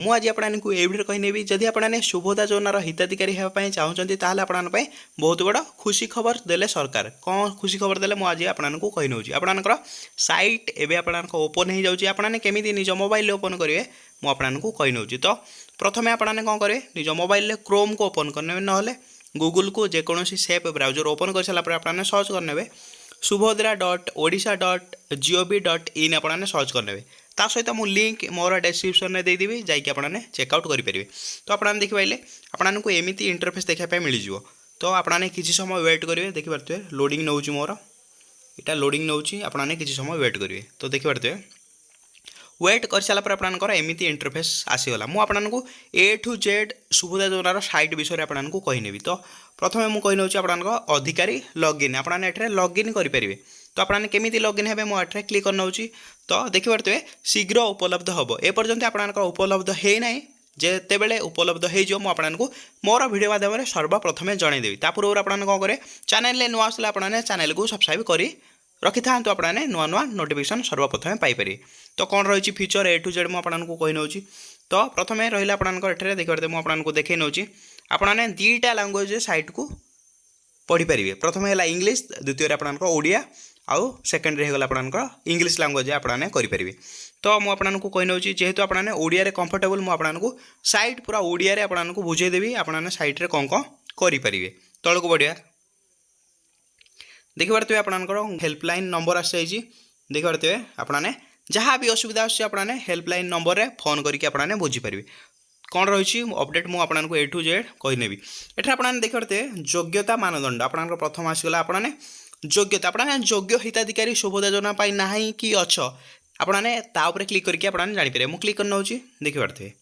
ମୁଁ ଆଜି ଆପଣଙ୍କୁ ଏ ଭିଡ଼ିଓରେ କହିନେବି ଯଦି ଆପଣମାନେ ସୁଭଦ୍ରା ଯୋଜନାର ହିତାଧିକାରୀ ହେବା ପାଇଁ ଚାହୁଁଛନ୍ତି ତାହେଲେ ଆପଣଙ୍କ ପାଇଁ ବହୁତ ବଡ଼ ଖୁସି ଖବର ଦେଲେ ସରକାର। କ'ଣ ଖୁସି ଖବର ଦେଲେ ମୁଁ ଆଜି ଆପଣଙ୍କୁ କହିନେଉଛି। ଆପଣଙ୍କର ସାଇଟ୍ ଏବେ ଆପଣଙ୍କ ଓପନ୍ ହେଇଯାଉଛି। ଆପଣମାନେ କେମିତି ନିଜ ମୋବାଇଲରେ ଓପନ୍ କରିବେ ମୁଁ ଆପଣଙ୍କୁ କହିନେଉଛି। ତ ପ୍ରଥମେ ଆପଣମାନେ କ'ଣ କରିବେ, ନିଜ ମୋବାଇଲରେ କ୍ରୋମ୍କୁ ଓପନ୍ କରିନେବେ, ନହେଲେ ଗୁଗୁଲକୁ ଯେକୌଣସି ସେପ୍ ବ୍ରାଉଜର ଓପନ୍ କରିସାରିଲା ପରେ ଆପଣମାନେ ସର୍ଚ୍ଚ କରିନେବେ subhadra.odisha.gov.in ଆପଣମାନେ ସର୍ଚ୍ଚ କରିନେବେ। ତା ସହିତ ମୁଁ लिंक मोर डिस्क्रिप्शन में देदेवि जाकि आपने चेकआउट करेंगे। तो आपने देखिए आपको एमती इंटरफेस देखा मिल जाव। तो आपने किसी समय वेट करेंगे, देखिपे लोडिंग नौ मोर यहाँ लोडिंग नौ आपने किसी समय वेट करेंगे। तो देखिपे वेट कर सारापर आपंकर एमती इंटरफेस आसीगला। मुझे ए टू जेड सुभद्रा योजनार साइट विषय में आपको कहनेबी। तो प्रथम मुझे आपको अधिकारी लॉगिन आपने लॉगिन करेंगे। तो आपने केमी लॉगिन है मुझे क्लिक करना। तो देखिपे शीघ्र उपलब्ध हम एपर्यंत आपंकर उपलब्ध है ना, जितेबले उपलब्ध हो आपको मोर भिडियो माध्यम सर्वप्रथम जनईदेवी। पूर्व आपने कौन करेंगे, चैनल नुआ आसला आपने चैनल को सब्सक्राइब कर रखि था आपने नुआ नुआ नोटिफिकेशन सर्वप्रथम पाइपर। तो कौन रही फीचर ए टू जेड मुझे कही। तो प्रथम रहा आपंकर देखिए मुझे देखे नौ आपने दुईटा लैंग्वेज साइट को पढ़ी पारे। प्रथम है इंग्लीश, द्वितीय आपंकर ओडिया, आउ सेकेंडरी होगा आपंकर इंग्लीश लैंग्वेज आपने करेंगे। तो मुझे कही जेहेतु आपने ओडिया कंफर्टेबल मुझे साइट पूरा ओडिया आपको बुझेदेवी। आपने साइट कौन कौन करेंगे तौक बढ़िया देखिपे आपंकर हेल्पलाइन नंबर आसी देखिपे आपने जहाँ भी असुविधा आपने हेल्पलाइन नंबर में फोन करके आपने बुझीपारे कौन रही अपडेट मुझे ए टू जेड कहनेबी। ये आपने देखिए योग्यता मानदंड आपंकर प्रथम आसगला आपने योग्यता आपने योग्य हिताधिकारी सुभद्रा योजना पाई ना कि अच्छ आपने ताऊपर क्लिक करके आपने जानीपर। मुझे क्लिक करना देखिपे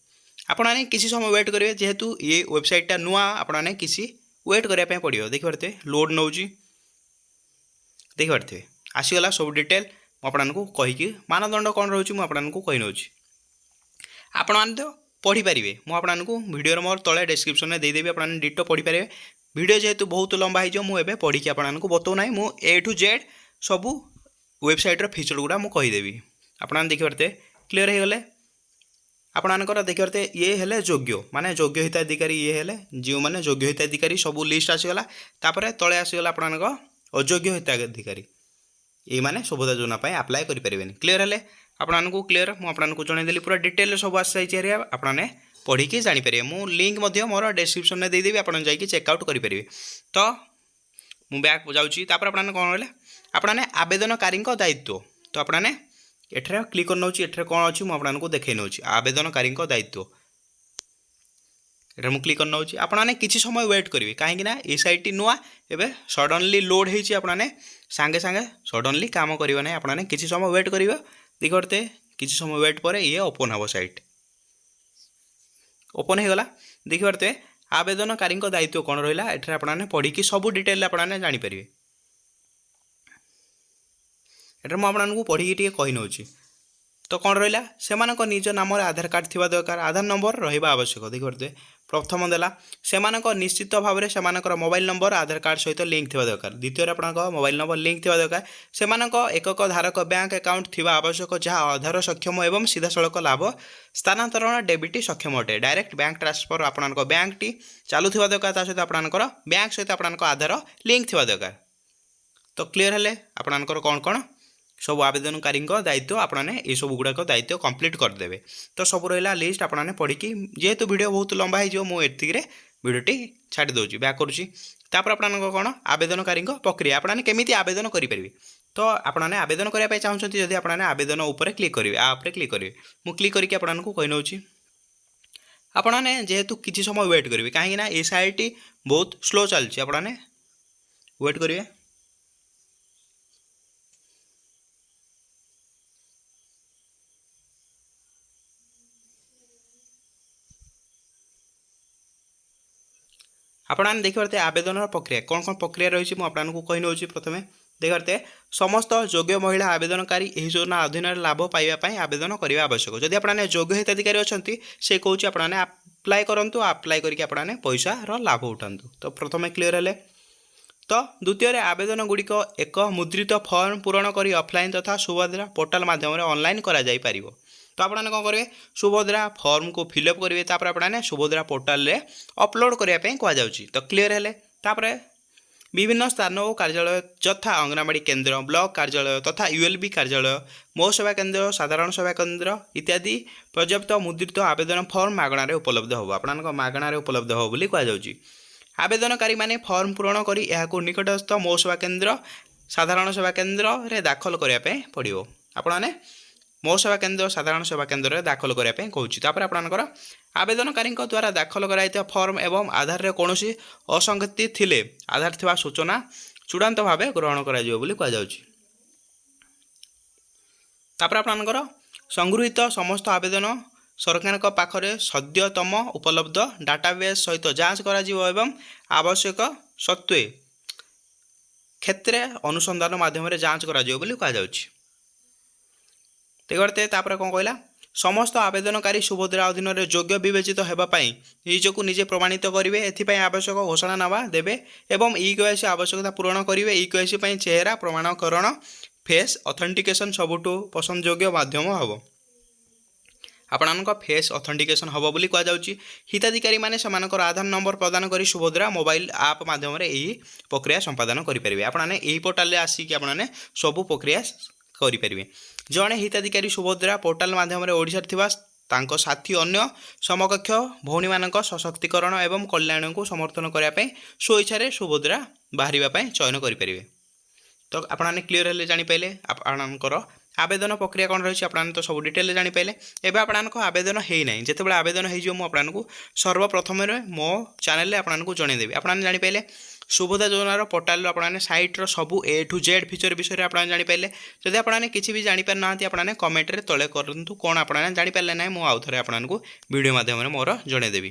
आपने किसी समय वेट करेंगे जेहेतु ये वेबसाइटा नुआ आपने किसी वेट करने पड़ो। देखिपे लोड नौ देखिपे आसीगला सब डिटेल मुझे कहीकि मानदंड कौन रही मुझे कही नौ आपने तो पढ़ी पारे। मुझे वीडियो मोर तले डिस्क्रिप्शन में देदेवी आपने डिटो पढ़ी पारे। वीडियो जेहेतु बहुत लंबा हो मुझे पढ़ी आपको बताऊना मुझे ए टू जेड सबू वेबसाइटर फीचर गुड़ा मुझे कहीदेवी। आपने देखिए क्लीयर हो गले आपंकर देखिए ये है योग्य माने योग्य हिताधिकारी ये है जो मैंने योग्य हिताधिकारी सबू लिस्ट आसीगला। तापर तले आसीगला आपंक अयोग्य हिताधिकारी ये मैंने सुभद्रा योजना आप्लाय करें। क्लीयर है आपको क्लीयर मुझे जनईदेली पूरा डिटेल सब आसाई आपने पढ़ी जानीपर। मु लिंक मोर डिस्क्रिप्शन में देदेवी आपने जाकि चेकआउट करेंगे। तो मु बैक जाऊँगी आपने कौन रहा आपने आवेदनकारी दायित्व। तो आपने एठार क्लिक करना एठार कौन अच्छी मुझे देखे नौ आवेदनकारी दायित्व एठार मुझे क्लिक करना आपने किसी समय वेट करेंगे कहीं ये साइट नुआ एवं सडनली लोड होती आपने सांगे सांगे सडनली काम करेंगे ना आपने किसी समय वेट करेंगे। देखते किसी समय वेट पर ये ओपन हम साइट ओपन होगला। देखिए आवेदनकारी दायित्व कौन रहा एठार आपने पढ़ी सबू डिटेल आपने जानीपर। एटार मुझे पढ़ी कही नौ तो कौन रहा से निज नाम आधार कार्ड थी दरकार आधार नंबर रहा आवश्यक। देखिए प्रथम देला से निश्चित भाव में से मोबाइल नंबर आधार कार्ड सहित लिंक थी दरकार। द्वितीय आपंक मोबाइल नंबर लिंक थी दरकार से एकक धारक बैंक अकाउंट थी आवश्यक जहाँ आधार सक्षम एवं सीधा सड़क लाभ स्थानांतरण डेबिट सक्षम अटे। डायरेक्ट बैंक ट्रांसफर आपंक बैंक टी चालू थी दरकार सहित आपंकर बैंक सहित आपंक आधार लिंक थी दरकार। तो क्लीयर है आपंकर कौन कौन सब आवेदनकारी दायित्व आपने ये सब गुड़ाक दायित्व कंप्लीट करदे। तो सब रहा लिस्ट आपने पढ़ी जेहेतु वीडियो बहुत लंबा हो मुझे वीडियोटी छाड़ी दूसरी बैक करुँची। आपन कौन आवेदनकारी प्रक्रिया आपने केमी आवेदन करेंगे। तो आपने आवेदन करने चाहते जब आपने आवेदन उपर क्लिक करेंगे आप्रे क्लिक करेंगे मुझे क्लिक करके आपको कही नौ आपने जेहेतु किसी समय वेट करेंगे कहीं ये साइट बहुत स्लो चलती आपने वेट करेंगे। आपने देखिए आवेदन प्रक्रिया कौन कौन प्रक्रिया रही आपको कही नौ प्रथम देखते समस्त योग्य महिला आवेदनकारी यह योजना अधीन लाभ पाइबापी आवेदन करने आवश्यक। जदि आपने योग्य हिताधिकारी अच्छा से कौच आपने आप्लाय करूँ आप्लाय करके आपने पैसार लाभ उठातु। तो प्रथम क्लीयर है। तो द्वितीय आवेदन गुड़िक एक मुद्रित फर्म पूरण कर ऑफलाइन तथा सुभद्रा पोर्टाल माध्यम ऑनलाइन करा जाई पारिबो। तो आपने कौन करेंगे सुभद्रा फॉर्म को फिलअप करेंगे तापर आपने सुभद्रा पोर्टाल रे अपलोड करने कहुच्छी। तो क्लीयर है तापर विभिन्न स्थान और कार्यालय यथा अंगनवाड़ी केन्द्र ब्लॉक कार्यालय तथा यूएलबी कार्यालय मो सेवा केन्द्र साधारण सेवा केन्द्र इत्यादि पर्याप्त मुद्रित आवेदन फॉर्म मागणार उपलब्ध हो आपन मागणार उपलब्ध हो बोली कहुच्छी। आवेदनकारी माने फॉर्म पूरण करी यहां निकटस्थ मो सेवा केन्द्र साधारण सेवा केन्द्र रे दाखल करने पड़ो आपने मो सेवा केन्द्र साधारण सेवा केन्द्र में दाखल करने कहूँ। तापर आपंकर आवेदनकारी द्वारा दाखल कराइथिबा फॉर्म एवं आधार रे कौन असंगति थिले आधार थिबा सूचना चूड़ांत भाव ग्रहण करा जिवो बोली कहा जाउछि। तापर आपंकर संगृहीत समस्त आवेदन सरकार पाखरे सद्यतम उपलब्ध डाटाबेस सहित जांच करा जिवो एवं आवश्यक सत्वे क्षेत्र अनुसंधान माध्यम जांच करा जिवो बोली कहा जाउछि। तेगरते तापर कौन कहला समस्त आवेदनकारी सुभद्रा अधीन योग्य विवेचित होगापाई निजक निजे प्रमाणित करेंगे एथिपाई आवश्यक घोषणानामा देवे एवं ई-केवाईसी आवश्यकता पूरण करेंगे। ई-केवाईसी चेहरा प्रमाणकरण फेस ऑथेंटिकेशन सबुठु पसंद योग्य माध्यम हम आपण फेस ऑथेंटिकेशन हम बोली कह जाउछि। हिताधिकारी माने समानकर आधार नंबर प्रदान करी सुभद्रा मोबाइल ऐप माध्यम प्रक्रिया संपादन करेंगे। आपने यही पोर्टाल आसिक आपने सबू प्रक्रिया करेंगे। जड़े हिताधिकारी सुभद्रा पोर्टाल माध्यम ओडिशा थिबा तांको साथी अन्य समकक्ष भौणी मानक सशक्तिकरण एवं कल्याण को समर्थन करने स्वेच्छा सुभद्रा बाहर चयन करेंगे। तो आपने क्लीयर है जापारे आपणकर आवेदन प्रक्रिया कौन रही आपने तो सब डिटेल जापारे। एवं आपको आवेदन है ना जिते आवेदन हो सर्वप्रथम मो चैनल आपको जनईदेवी। आपने जापारे सुभद्रा योजनार पोर्टाल आपने सैट्र सबू A to Z फीचर विषय आपने जापारे। जदि आपने किसी भी जापार ना आपने कमेंट रे तले करूँ कौन आपने जापारे ना मुझे आउ थे आपको वीडियो माध्यम मोर जनईदेवी।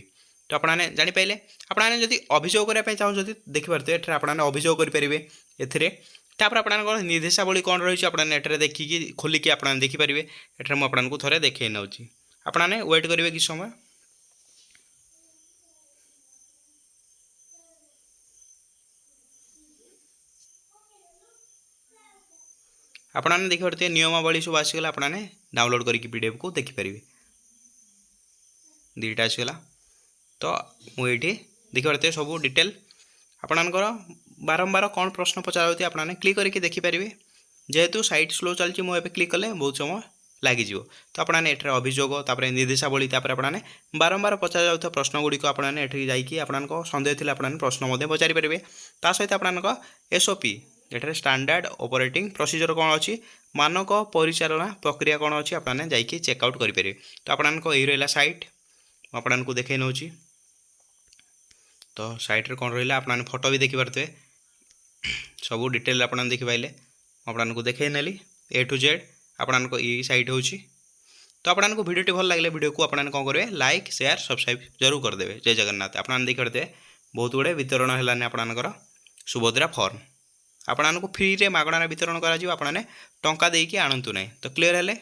तो आपने जापारे आपने जब अभियोग करने चाहते देखिपारे ये आपने अभियोग करेंगे एथिरे। तापर आपन निर्देशावली कौन रही आपने एटे देखिकी खोलिकी आपने देखिपारे। एटे मुझे थे देखे नौ आपने वेट करेंगे कि समय आपने देखिए नियमावली सब आसीगला आपने डाउनलोड करके पीडीएफ को देखिपारे दुईटा आसीगला। तो मुझे देखिए सब डिटेल आपणकर बारंबार कौन प्रश्न पचार आपने क्लिक करके देखिपारे। जेहेतु साइट स्लो चलती मुझे क्लिक कले बहुत समय लगिज। तो आपने एटे अभियोग निर्देशावली आपने बारंबार पचार जाता प्रश्न गुड़िक आपने ये आपको सन्देह थी आपने प्रश्न पचारि पारे। ता सहित आपन SOP ये स्टैंडर्ड ऑपरेटिंग प्रोसीजर कौन अच्छी मानक परिचालना प्रक्रिया कौन अच्छी आपने जाइए चेकआउट करेंगे। तो आपको यही रहा साइट आपको देखे नौ। तो साइट रे कौन रहा आपने फोटो भी देखिपारे सब डिटेल आपने देखिपारे आपको देखे नेली A to Z आपको ये साइट हो। तो आपको वीडियो भल लगे वीडियो को आपने कौन करेंगे लाइक शेयर सब्सक्राइब जरूर करदे। जय जगन्नाथ। आपने देखिए बहुत गुड़े वितरण है आपंकर सुभद्रा फॉर्म आपको फ्री रे मागणार वितरण करा आपने टंका देकी आणंतु नहीं। तो क्लीयर है।